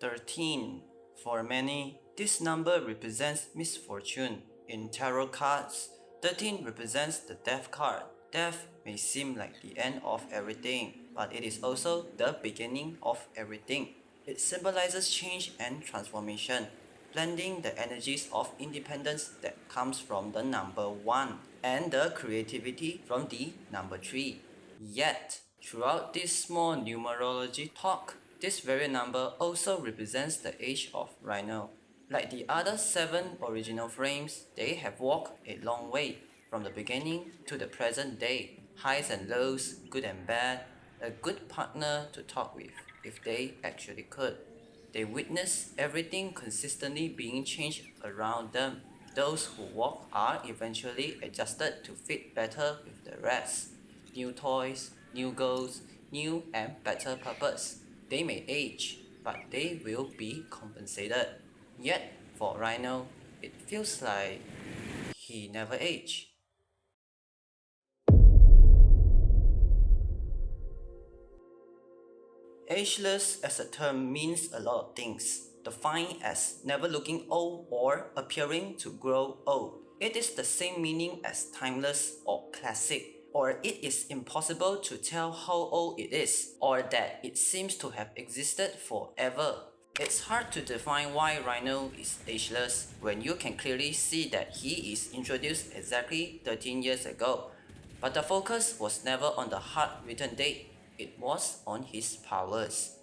13. For many, this number represents misfortune. In tarot cards, 13 represents the death card. Death may seem like the end of everything, but it is also the beginning of everything. It symbolizes change and transformation, blending the energies of independence that comes from the number 1 and the creativity from the number 3. Yet, throughout this small numerology talk, this very number also represents the age of Rhino. Like the other 7 original frames, they have walked a long way, from the beginning to the present day. Highs and lows, good and bad, a good partner to talk with, if they actually could. They witness everything consistently being changed around them. Those who walk are eventually adjusted to fit better with the rest. New toys, new goals, new and better purpose. They may age, but they will be compensated. Yet, for Rhino, it feels like he never aged. Ageless as a term means a lot of things, defined as never looking old or appearing to grow old. It is the same meaning as timeless or classic, or it is impossible to tell how old it is, or that it seems to have existed forever. It's hard to define why Rhino is ageless when you can clearly see that he is introduced exactly 13 years ago. But the focus was never on the hard written date, it was on his powers.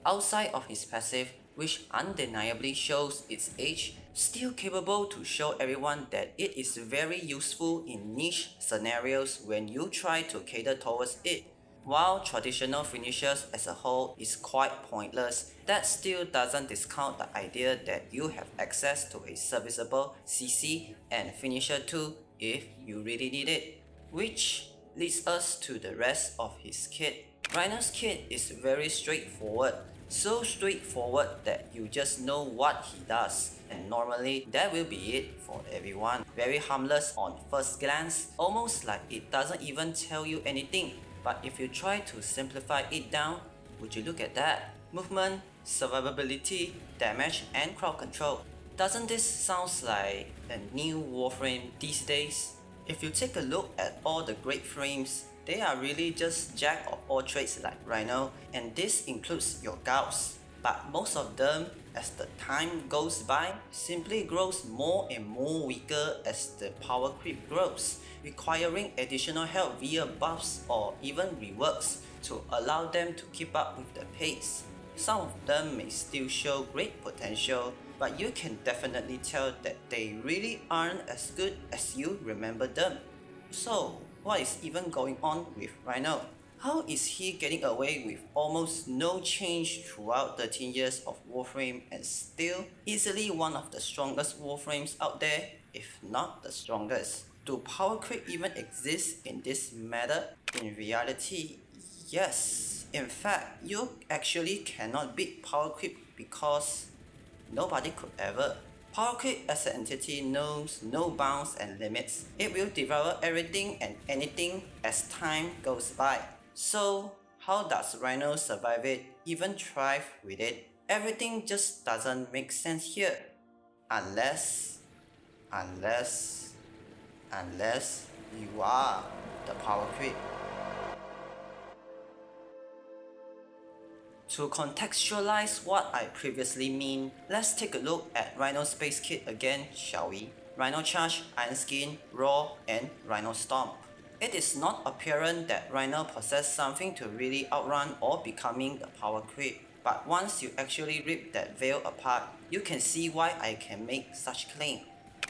Outside of his passive, which undeniably shows its age, still capable to show everyone that it is very useful in niche scenarios when you try to cater towards it. While traditional finishers as a whole is quite pointless, that still doesn't discount the idea that you have access to a serviceable CC and finisher too if you really need it. Which leads us to the rest of his kit. Rhino's kit is very straightforward, so straightforward that you just know what he does, and normally that will be it for everyone. Very harmless on first glance, almost like it doesn't even tell you anything. But if you try to simplify it down, would you look at that? Movement, survivability, damage and crowd control. Doesn't this sound like a new Warframe these days? If you take a look at all the great frames, they are really just jack of all trades like Rhino, and this includes your gauss. But most of them, as the time goes by, simply grows more and more weaker as the power creep grows, requiring additional help via buffs or even reworks to allow them to keep up with the pace. Some of them may still show great potential, but you can definitely tell that they really aren't as good as you remember them. So, what is even going on with Rhino? How is he getting away with almost no change throughout 13 years of Warframe and still easily one of the strongest Warframes out there, if not the strongest? Do Powercreep even exist in this matter? In reality, yes. In fact, you actually cannot beat Powercreep because nobody could ever. Powercreep as an entity knows no bounds and limits. It will devour everything and anything as time goes by. So, how does Rhino survive it, even thrive with it? Everything just doesn't make sense here. Unless you are the Powercreep. To contextualize what I previously mean, let's take a look at Rhino Space Kit again, shall we? Rhino Charge, Iron Skin, Raw, and Rhino Stomp. It is not apparent that Rhino possesses something to really outrun or becoming the power creep. But once you actually rip that veil apart, you can see why I can make such claim.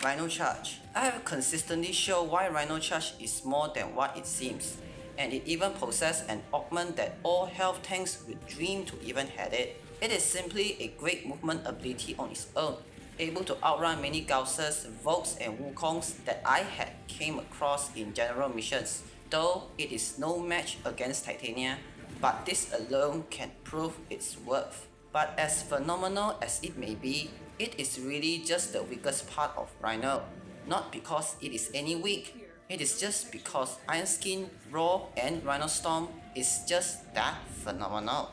Rhino Charge. I have consistently shown why Rhino Charge is more than what it seems. And it even possesses an augment that all health tanks would dream to even had it. It is simply a great movement ability on its own, able to outrun many Gausses, Volks and Wukongs that I had came across in general missions, though it is no match against Titania, but this alone can prove its worth. But as phenomenal as it may be, it is really just the weakest part of Rhino, not because it is any weak. It is just because Iron Skin, Raw and Rhino Storm is just that phenomenal.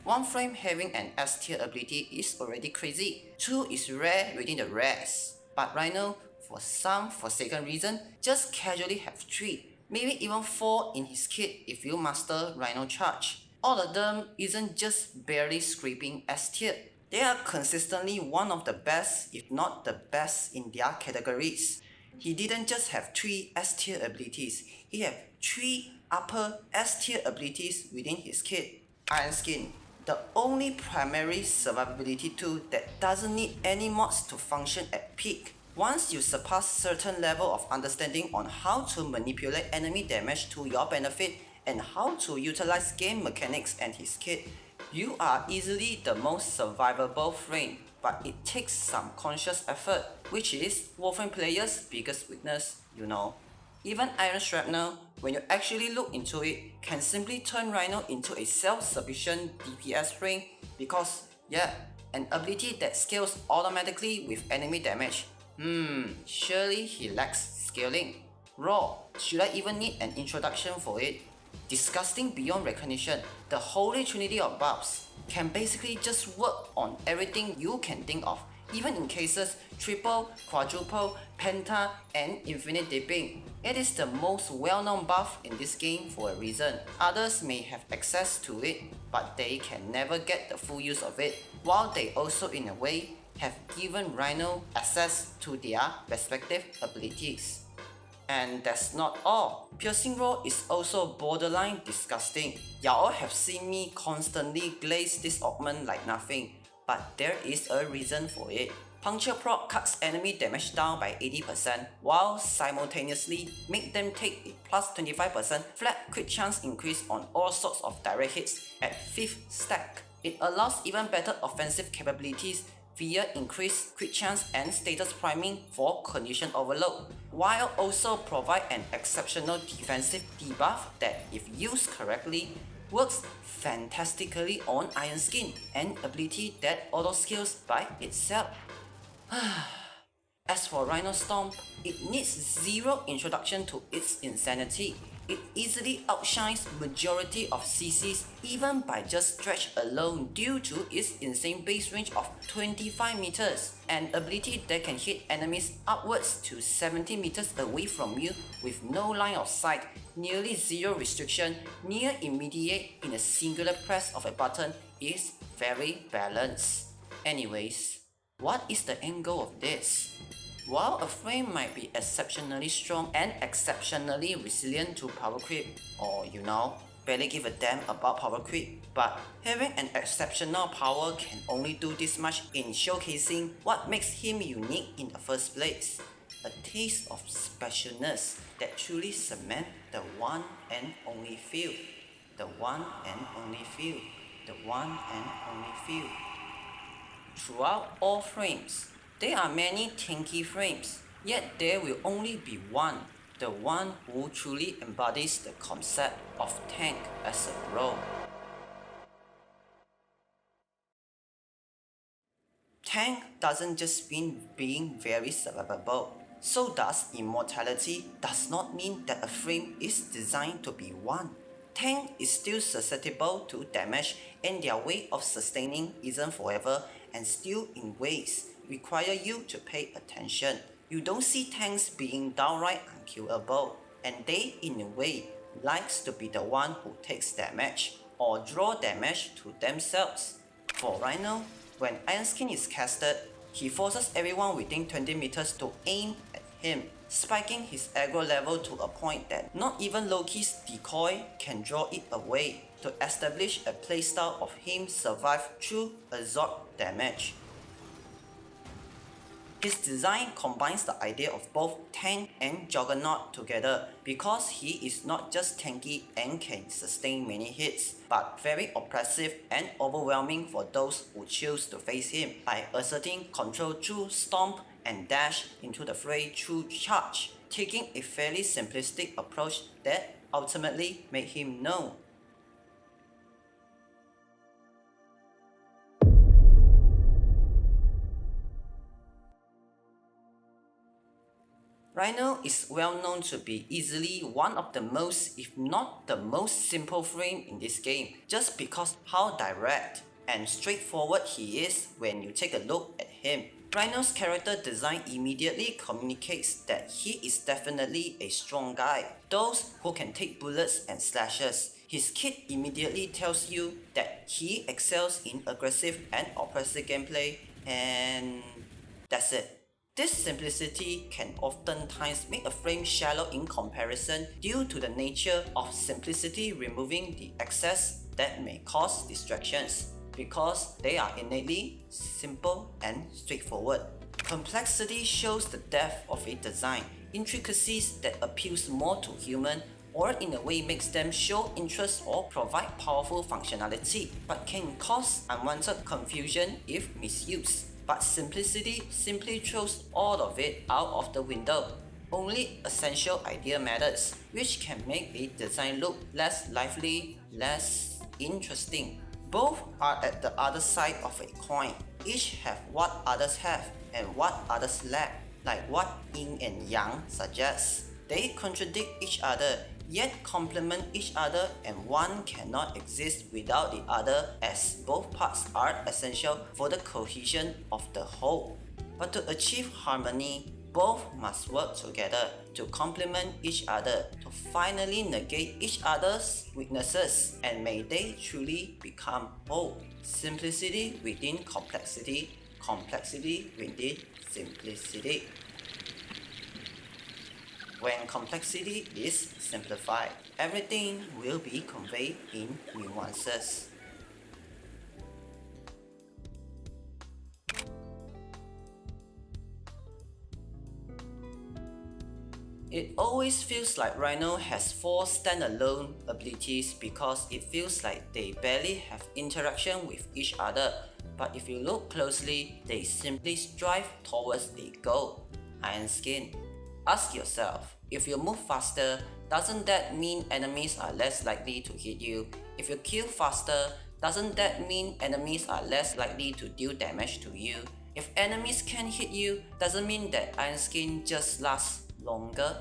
Warframe having an S tier ability is already crazy. 2 is rare within the rares. But Rhino, for some forsaken reason, just casually have 3, maybe even 4 in his kit if you master Rhino Charge. All of them isn't just barely scraping S tier. They are consistently one of the best, if not the best in their categories. He didn't just have 3 S tier abilities, he had 3 upper S tier abilities within his kit. Iron Skin, the only primary survivability tool that doesn't need any mods to function at peak. Once you surpass certain level of understanding on how to manipulate enemy damage to your benefit and how to utilize game mechanics and his kit, you are easily the most survivable frame, but it takes some conscious effort, which is Warframe players' biggest weakness, you know. Even Iron Shrapnel, when you actually look into it, can simply turn Rhino into a self-sufficient DPS frame because, yeah, an ability that scales automatically with enemy damage. Surely he lacks scaling. Raw, should I even need an introduction for it? Disgusting beyond recognition, the holy trinity of buffs can basically just work on everything you can think of, even in cases triple, quadruple, penta, and infinite dipping. It is the most well-known buff in this game for a reason. Others may have access to it, but they can never get the full use of it, while they also in a way have given Rhino access to their respective abilities. And that's not all. Piercing Roll is also borderline disgusting. Y'all have seen me constantly glaze this augment like nothing, but there is a reason for it. Puncture Proc cuts enemy damage down by 80% while simultaneously make them take a plus 25% flat crit chance increase on all sorts of direct hits at 5th stack. It allows even better offensive capabilities via increased crit chance and status priming for condition overload, while also provide an exceptional defensive debuff that, if used correctly, works fantastically on Iron Skin, an ability that auto-scales by itself. As for Rhino Stomp, it needs zero introduction to its insanity. It easily outshines majority of CCs even by just stretch alone due to its insane base range of 25 meters, an ability that can hit enemies upwards to 70 meters away from you with no line of sight, nearly zero restriction, near immediate in a singular press of a button is very balanced. Anyways, what is the end goal of this? While a frame might be exceptionally strong and exceptionally resilient to Powercreep, or barely give a damn about Powercreep, but having an exceptional power can only do this much in showcasing what makes him unique in the first place. A taste of specialness that truly cement the one and only feel. The one and only feel. The one and only feel. Throughout all frames, there are many tanky frames, yet there will only be one, the one who truly embodies the concept of tank as a role. Tank doesn't just mean being very survivable. So does immortality does not mean that a frame is designed to be one. Tank is still susceptible to damage and their way of sustaining isn't forever and still in ways require you to pay attention. You don't see tanks being downright unkillable, and they in a way likes to be the one who takes damage or draw damage to themselves. For Rhino, when Iron Skin is casted, he forces everyone within 20 meters to aim at him, spiking his aggro level to a point that not even Loki's decoy can draw it away to establish a playstyle of him survive through absorb damage. His design combines the idea of both tank and Juggernaut together because he is not just tanky and can sustain many hits, but very oppressive and overwhelming for those who choose to face him by asserting control through stomp and dash into the fray through charge, taking a fairly simplistic approach that ultimately made him known. Rhino is well known to be easily one of the most, if not the most simple frame in this game, just because how direct and straightforward he is when you take a look at him. Rhino's character design immediately communicates that he is definitely a strong guy, those who can take bullets and slashes. His kit immediately tells you that he excels in aggressive and oppressive gameplay, and that's it. This simplicity can oftentimes make a frame shallow in comparison due to the nature of simplicity removing the excess that may cause distractions, because they are innately simple and straightforward. Complexity shows the depth of a design, intricacies that appeals more to human or in a way makes them show interest or provide powerful functionality, but can cause unwanted confusion if misused. But simplicity simply throws all of it out of the window. Only essential idea matters, which can make a design look less lively, less interesting. Both are at the other side of a coin. Each have what others have and what others lack, like what yin and yang suggests. They contradict each other, yet complement each other, and one cannot exist without the other, as both parts are essential for the cohesion of the whole. But to achieve harmony, both must work together to complement each other, to finally negate each other's weaknesses, and may they truly become whole. Simplicity within complexity, complexity within simplicity. When complexity is simplified, everything will be conveyed in nuances. It always feels like Rhino has 4 standalone abilities because it feels like they barely have interaction with each other, but if you look closely, they simply strive towards a goal: Iron Skin. Ask yourself, if you move faster, doesn't that mean enemies are less likely to hit you? If you kill faster, doesn't that mean enemies are less likely to deal damage to you? If enemies can hit you, doesn't mean that Iron Skin just lasts longer?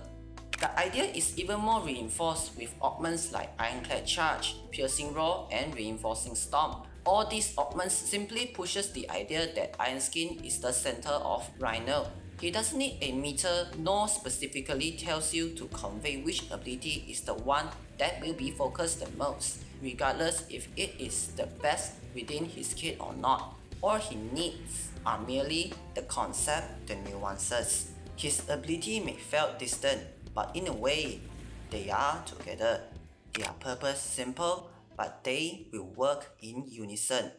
The idea is even more reinforced with augments like Ironclad Charge, Piercing Roar, and Reinforcing Storm. All these augments simply pushes the idea that Iron Skin is the center of Rhino. He doesn't need a meter, nor specifically tells you to convey which ability is the one that will be focused the most, regardless if it is the best within his kit or not. All he needs are merely the concept, the nuances. His ability may feel distant, but in a way, they are together. Their purpose simple, but they will work in unison.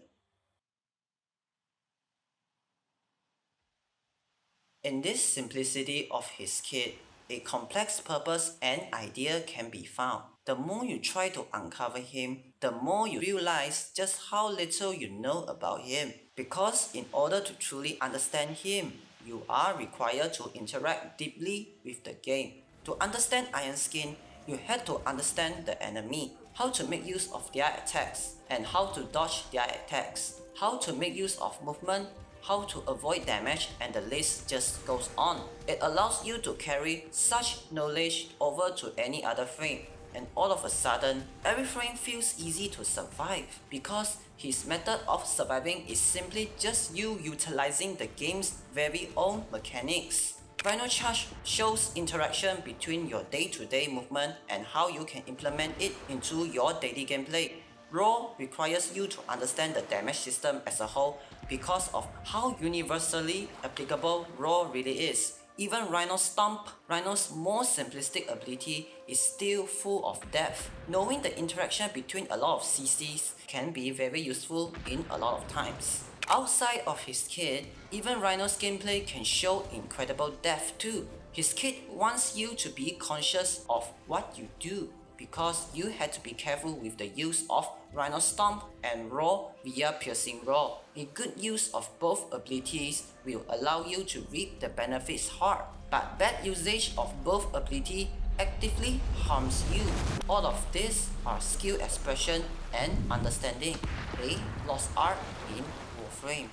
In this simplicity of his kit, a complex purpose and idea can be found. The more you try to uncover him, the more you realize just how little you know about him. Because in order to truly understand him, you are required to interact deeply with the game. To understand Iron Skin, you had to understand the enemy, how to make use of their attacks, and how to dodge their attacks, how to make use of movement, how to avoid damage, and the list just goes on. It allows you to carry such knowledge over to any other frame, and all of a sudden, every frame feels easy to survive, because his method of surviving is simply just you utilizing the game's very own mechanics. Rhino Charge shows interaction between your day-to-day movement and how you can implement it into your daily gameplay. Roar requires you to understand the damage system as a whole because of how universally applicable Roar really is. Even Rhino Stomp, Rhino's more simplistic ability, is still full of depth. Knowing the interaction between a lot of CCs can be very useful in a lot of times. Outside of his kit, even Rhino's gameplay can show incredible depth too. His kit wants you to be conscious of what you do, because you had to be careful with the use of Rhino Stomp and Roar via Piercing Roar. A good use of both abilities will allow you to reap the benefits hard, but bad usage of both ability actively harms you. All of this are skill expression and understanding, a lost art in Warframe.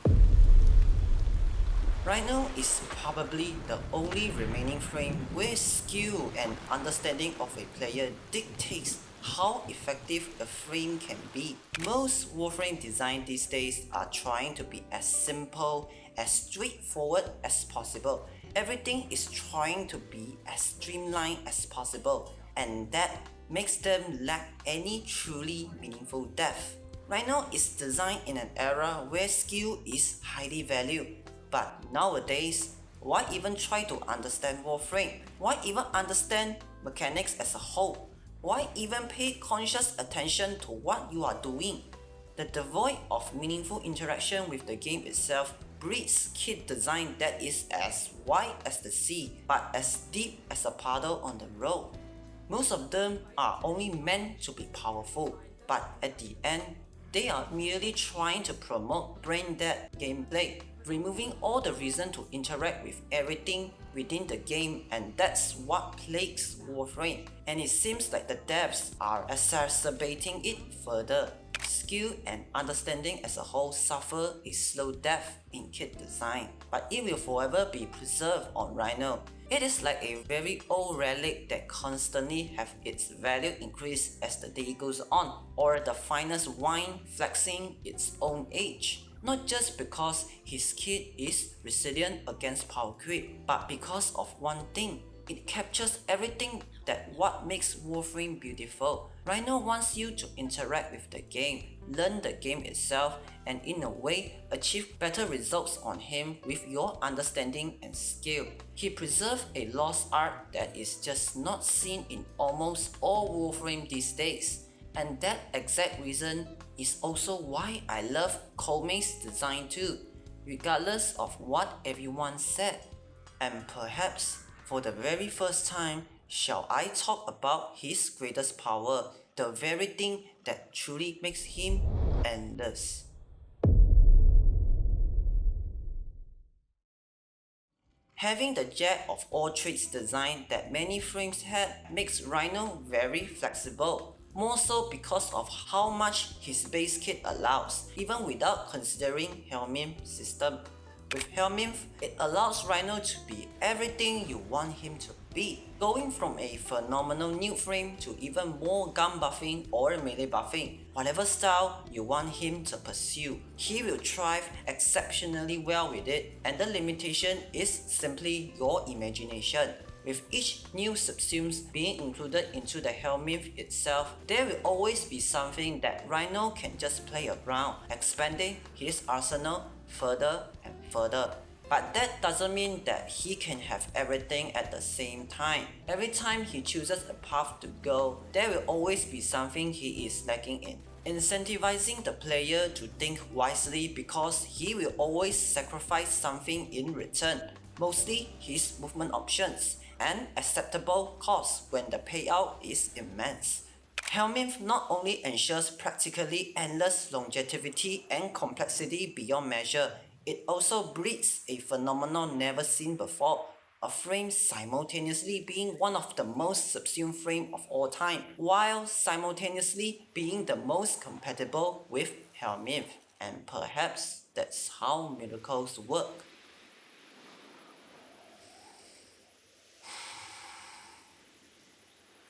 Rhino is probably the only remaining frame where skill and understanding of a player dictates how effective a frame can be. Most Warframe design these days are trying to be as simple, as straightforward as possible. Everything is trying to be as streamlined as possible, and that makes them lack any truly meaningful depth. Rhino is designed in an era where skill is highly valued, but nowadays, why even try to understand Warframe? Why even understand mechanics as a whole? Why even pay conscious attention to what you are doing? The devoid of meaningful interaction with the game itself breeds kit design that is as wide as the sea, but as deep as a puddle on the road. Most of them are only meant to be powerful, but at the end, they are merely trying to promote brain-dead gameplay, removing all the reason to interact with everything within the game, and that's what plagues Warframe. And it seems like the devs are exacerbating it further. Skill and understanding as a whole suffer a slow death in kit design, but it will forever be preserved on Rhino. It is like a very old relic that constantly have its value increase as the day goes on, or the finest wine flexing its own age. Not just because his kit is resilient against Powercreep, but because of one thing. It captures everything that what makes Warframe beautiful. Rhino wants you to interact with the game, learn the game itself, and in a way, achieve better results on him with your understanding and skill. He preserved a lost art that is just not seen in almost all Warframe these days. And that exact reason is also why I love Koumei's design too, regardless of what everyone said. And perhaps, for the very first time, shall I talk about his greatest power, the very thing that truly makes him endless. Having the jack of all trades design that many frames had makes Rhino very flexible, more so because of how much his base kit allows, even without considering Helminth system. With Helminth, it allows Rhino to be everything you want him to be, going from a phenomenal nude frame to even more gun buffing or melee buffing. Whatever style you want him to pursue, he will thrive exceptionally well with it, and the limitation is simply your imagination. With each new subsumes being included into the Helminth itself, there will always be something that Rhino can just play around, expanding his arsenal further and further. But that doesn't mean that he can have everything at the same time. Every time he chooses a path to go, there will always be something he is lacking in. Incentivizing the player to think wisely because he will always sacrifice something in return, mostly his movement options, and acceptable cost when the payout is immense. Helminth not only ensures practically endless longevity and complexity beyond measure, it also breeds a phenomenon never seen before, a frame simultaneously being one of the most subsumed frame of all time, while simultaneously being the most compatible with Helminth. And perhaps that's how miracles work.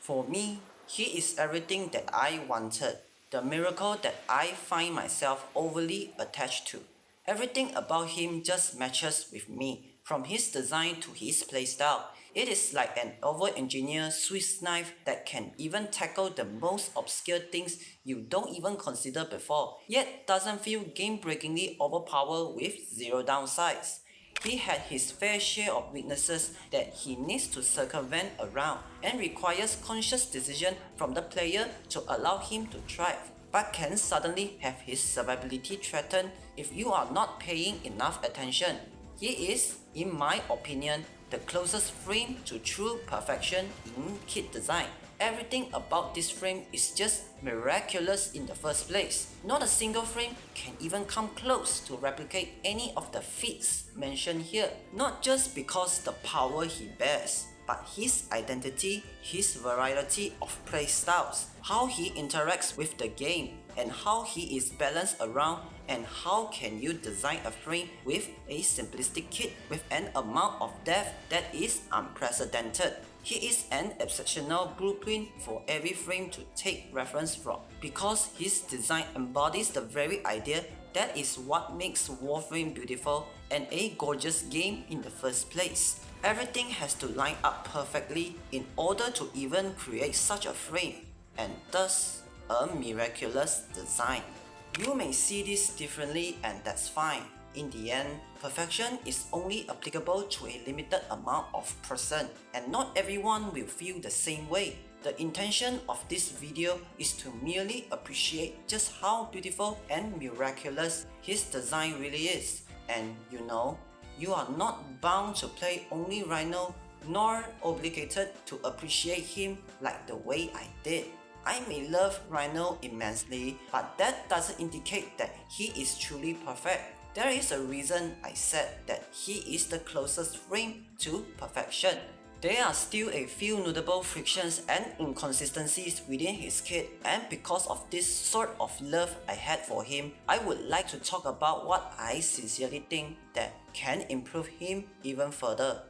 For me, he is everything that I wanted, the miracle that I find myself overly attached to. Everything about him just matches with me, from his design to his playstyle. It is like an over-engineered Swiss knife that can even tackle the most obscure things you don't even consider before, yet doesn't feel game-breakingly overpowered with zero downsides. He had his fair share of weaknesses that he needs to circumvent around and requires conscious decision from the player to allow him to thrive, but can suddenly have his survivability threatened if you are not paying enough attention. He is, in my opinion, the closest frame to true perfection in kit design. Everything about this frame is just miraculous in the first place. Not a single frame can even come close to replicate any of the feats mentioned here. Not just because the power he bears, but his identity, his variety of playstyles, how he interacts with the game, and how he is balanced around, and how can you design a frame with a simplistic kit with an amount of depth that is unprecedented. He is an exceptional blueprint for every frame to take reference from, because his design embodies the very idea that is what makes Warframe beautiful and a gorgeous game in the first place. Everything has to line up perfectly in order to even create such a frame, and thus a miraculous design. You may see this differently, and that's fine. In the end, perfection is only applicable to a limited amount of person, and not everyone will feel the same way. The intention of this video is to merely appreciate just how beautiful and miraculous his design really is. And you are not bound to play only Rhino, nor obligated to appreciate him like the way I did. I may love Rhino immensely, but that doesn't indicate that he is truly perfect. There is a reason I said that he is the closest frame to perfection. There are still a few notable frictions and inconsistencies within his kit, and because of this sort of love I had for him, I would like to talk about what I sincerely think that can improve him even further.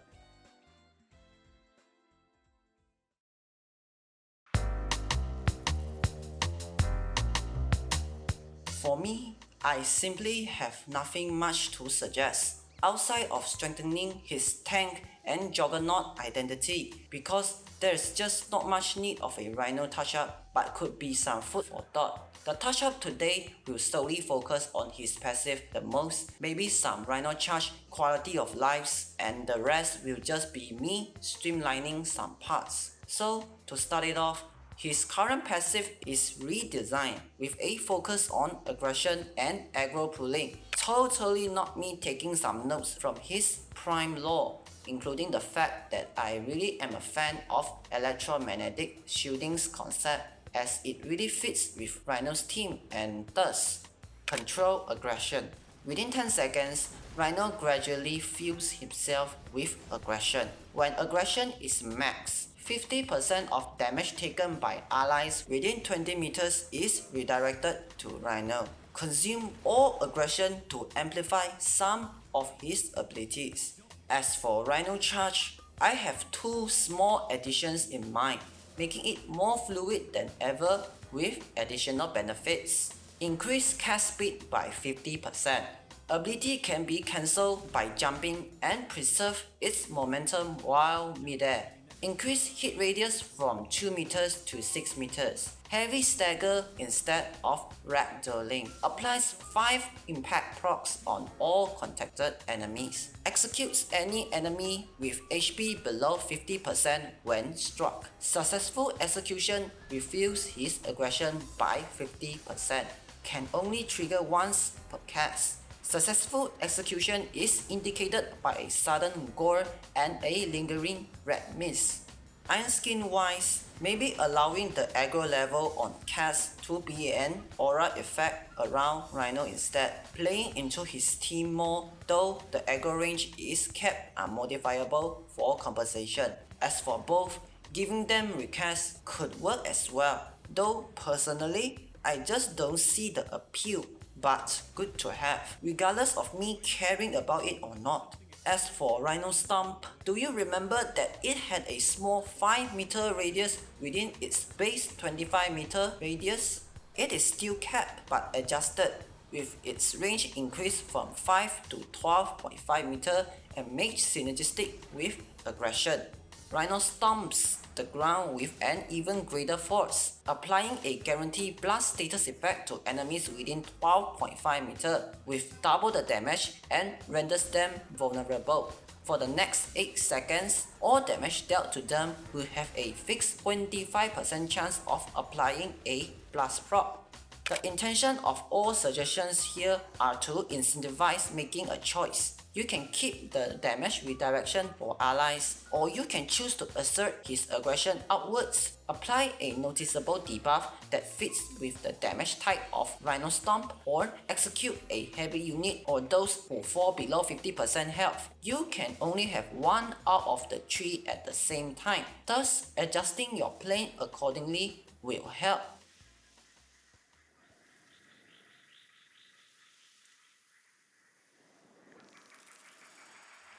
For me, I simply have nothing much to suggest outside of strengthening his tank and Juggernaut identity, because there's just not much need of a Rhino touch-up, but could be some food for thought. The touch-up today will solely focus on his passive the most, maybe some Rhino charge, quality of lives, and the rest will just be me streamlining some parts. So, to start it off, his current passive is redesigned with a focus on aggression and aggro pulling. Totally not me taking some notes from his prime lore, including the fact that I really am a fan of electromagnetic shielding's concept, as it really fits with Rhino's team and thus control aggression. Within 10 seconds, Rhino gradually fills himself with aggression. When aggression is max, 50% of damage taken by allies within 20 meters is redirected to Rhino. Consume all aggression to amplify some of his abilities. As for Rhino charge, I have two small additions in mind, making it more fluid than ever with additional benefits. Increase cast speed by 50%. Ability can be cancelled by jumping and preserve its momentum while midair. Increase hit radius from 2 meters to 6 meters. Heavy stagger instead of ragdolling. Applies 5 impact procs on all contacted enemies. Executes any enemy with HP below 50% when struck. Successful execution refills his aggression by 50%. Can only trigger once per cast. Successful execution is indicated by a sudden gore and a lingering red mist. Iron Skin wise, maybe allowing the aggro level on cast to be an aura effect around Rhino instead, playing into his team more, though the aggro range is kept unmodifiable for compensation. As for both, giving them recast could work as well, though personally, I just don't see the appeal, but good to have, regardless of me caring about it or not. As for Rhino Stomp, do you remember that it had a small 5 meter radius within its base 25 meter radius? It is still capped but adjusted, with its range increased from 5 to 12.5 meter and made synergistic with aggression. Rhino stomps the ground with an even greater force, applying a guaranteed blast status effect to enemies within 12.5 meter with double the damage and renders them vulnerable. For the next 8 seconds, all damage dealt to them will have a fixed 25% chance of applying a blast proc. The intention of all suggestions here are to incentivize making a choice. You can keep the damage redirection for allies, or you can choose to assert his aggression outwards, apply a noticeable debuff that fits with the damage type of Rhino Stomp, or execute a heavy unit or those who fall below 50% health. You can only have one out of the 3 at the same time, thus adjusting your plane accordingly will help.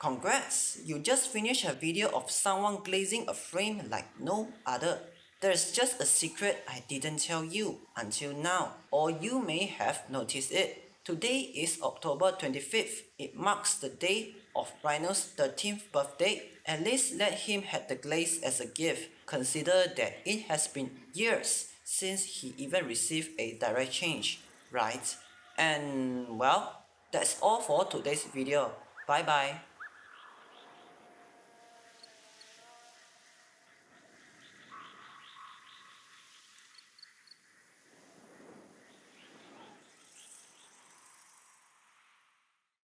Congrats! You just finished a video of someone glazing a frame like no other. There's just a secret I didn't tell you until now, or you may have noticed it. Today is October 25th. It marks the day of Rhino's 13th birthday. At least let him have the glaze as a gift. Consider that it has been years since he even received a direct change, right? And well, that's all for today's video. Bye bye.